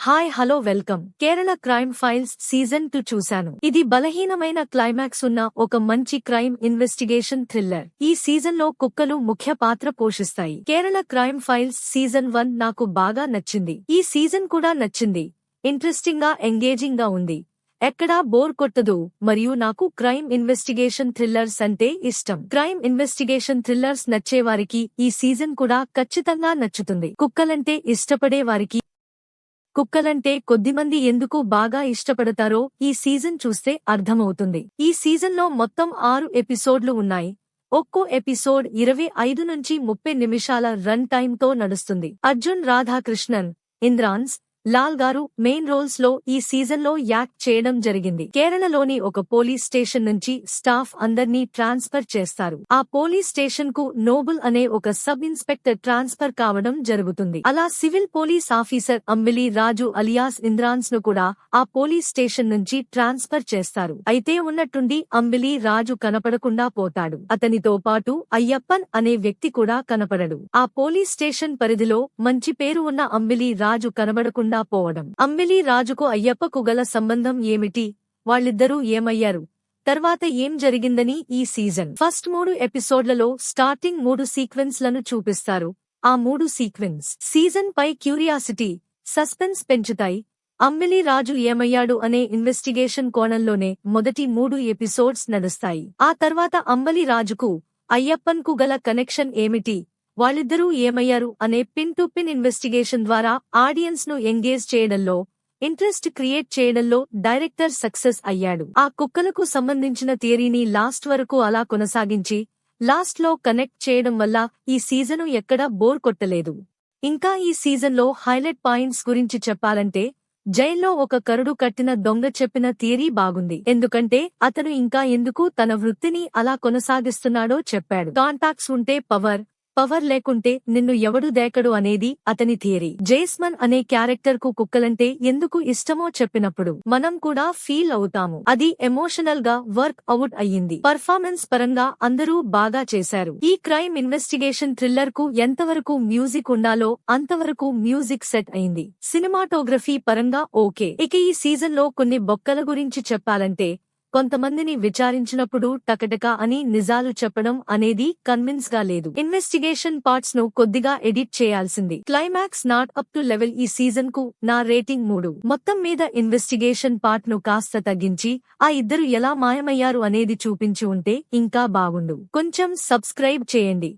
Hi hello welcome. Kerala crime files season 2 చూశాను. ఇది బలహీనమైన క్లైమాక్స్ ఉన్న ఒక మంచి క్రైమ్ ఇన్వెస్టిగేషన్ థ్రిల్లర్. ఈ సీజన్ లో కుక్కలు ముఖ్య పాత్ర పోషిస్తాయి. కేరళ క్రైమ్ ఫైల్స్ సీజన్ 1 నాకు బాగా నచ్చింది. ఈ సీజన్ కూడా నచ్చింది. ఇంట్రెస్టింగ్ గా ఎంగేజింగ్ గా ఉంది. ఎక్కడా బోర్ కొట్టదు. మరియు నాకు క్రైమ్ ఇన్వెస్టిగేషన్ థ్రిల్లర్స్ అంటే ఇష్టం. క్రైమ్ ఇన్వెస్టిగేషన్ థ్రిల్లర్స్ నచ్చేవారికి ఈ సీజన్ కూడా ఖచ్చితంగా నచ్చుతుంది. కుక్కలంటే ఇష్టపడే వారికి కుక్కలంటే కొద్దిమంది ఎందుకు బాగా ఇష్టపడతారో ఈ సీజన్ చూస్తే అర్థమవుతుంది. ఈ సీజన్లో మొత్తం 6 ఎపిసోడ్లు ఉన్నాయి. ఒక్కో ఎపిసోడ్ 25 నుంచి 30 నిమిషాల రన్ టైంతో నడుస్తుంది. అర్జున్ రాధాకృష్ణన్, ఇంద్రాన్స్, లాల్ గారు మెయిన్ రోల్స్ లో ఈ సీజన్ లో యాక్ట్ చేయడం జరిగింది. కేరళలోని ఒక పోలీస్ స్టేషన్ నుంచి స్టాఫ్ అందర్నీ ట్రాన్స్ఫర్ చేస్తారు. ఆ పోలీస్ స్టేషన్ కు నోబుల్ అనే ఒక సబ్ ఇన్స్పెక్టర్ ట్రాన్స్ఫర్ కావడం జరుగుతుంది. అలా సివిల్ పోలీస్ ఆఫీసర్ అంబిలి రాజు అలియాస్ ఇంద్రాన్స్ ను కూడా ఆ పోలీస్ స్టేషన్ నుంచి ట్రాన్స్ఫర్ చేస్తారు. అయితే ఉన్నట్టుండి అంబిలి రాజు కనపడకుండా పోతాడు. అతనితో పాటు అయ్యప్పన్ అనే వ్యక్తి కూడా కనపడడు. ఆ పోలీస్ స్టేషన్ పరిధిలో మంచి పేరు ఉన్న అంబిలి రాజు కనబడకుండా పోవడం. అంబిలి రాజుకు అయ్యప్పకు గల సంబంధం ఏమిటి? వాళ్ళిద్దరూ ఏమయ్యారు? తర్వాత ఏం జరిగిందని ఈ సీజన్ ఫస్ట్ 3 ఎపిసోడ్లలో స్టార్టింగ్ 3 సీక్వెన్స్లను చూపిస్తారు. ఆ 3 సీజన్ పై క్యూరియాసిటీ, సస్పెన్స్ పెంచుతాయి. అంబిలి రాజు ఏమయ్యాడు అనే ఇన్వెస్టిగేషన్ కోణంలోనే మొదటి 3 ఎపిసోడ్స్ నడుస్తాయి. ఆ తర్వాత అంబలి రాజుకు అయ్యప్పన్ కు గల కనెక్షన్ ఏమిటి, వాళ్ళిద్దరూ ఏమయ్యారు అనే పిన్ టు పిన్ ఇన్వెస్టిగేషన్ ద్వారా ఆడియన్స్ ను ఎంగేజ్ చేయడంలో, ఇంట్రెస్ట్ క్రియేట్ చేయడంలో డైరెక్టర్ సక్సెస్ అయ్యాడు. ఆ కుక్కలకు సంబంధించిన థియరీని లాస్ట్ వరకు అలా కొనసాగించి లాస్ట్ లో కనెక్ట్ చేయడం వల్ల ఈ సీజను ఎక్కడా బోర్ కొట్టలేదు. ఇంకా ఈ సీజన్లో హైలైట్ పాయింట్స్ గురించి చెప్పాలంటే, జైల్లో ఒక కరుడు కట్టిన దొంగ చెప్పిన థియరీ బాగుంది. ఎందుకంటే అతను ఇంకా ఎందుకు తన వృత్తిని అలా కొనసాగిస్తున్నాడో చెప్పాడు. కాంటాక్ట్స్ ఉంటే పవర్ లేకుంటే నిన్ను ఎవడు దేకడు అనేది అతని థియరీ. జేస్మన్ అనే క్యారెక్టర్ కు కుక్కలంటే ఎందుకు ఇష్టమో చెప్పినప్పుడు మనం కూడా ఫీల్ అవుతాము. అది ఎమోషనల్ గా వర్క్ అవుట్ అయ్యింది. పర్ఫార్మెన్స్ పరంగా అందరూ బాగా చేశారు. ఈ క్రైమ్ ఇన్వెస్టిగేషన్ థ్రిల్లర్ కు ఎంతవరకు మ్యూజిక్ ఉండాలో అంతవరకు మ్యూజిక్ సెట్ అయింది. సినిమాటోగ్రఫీ పరంగా ఓకే. ఇక ఈ సీజన్ లో కొన్ని బొక్కల గురించి చెప్పాలంటే, కొంతమందిని విచారించినప్పుడు టకటకా అని నిజాలు చెప్పడం అనేది కన్విన్స్ గా లేదు. ఇన్వెస్టిగేషన్ పార్ట్స్ ను కొద్దిగా ఎడిట్ చేయాల్సింది. Climax not up to level. ఈ సీజన్ కు నా రేటింగ్ 3. మొత్తం మీద ఇన్వెస్టిగేషన్ పార్ట్ ను కాస్త తగ్గించి ఆ ఇద్దరు ఎలా మాయమయ్యారు అనేది చూపించి ఉంటే ఇంకా బాగుండు. కొంచెం సబ్స్క్రైబ్ చేయండి.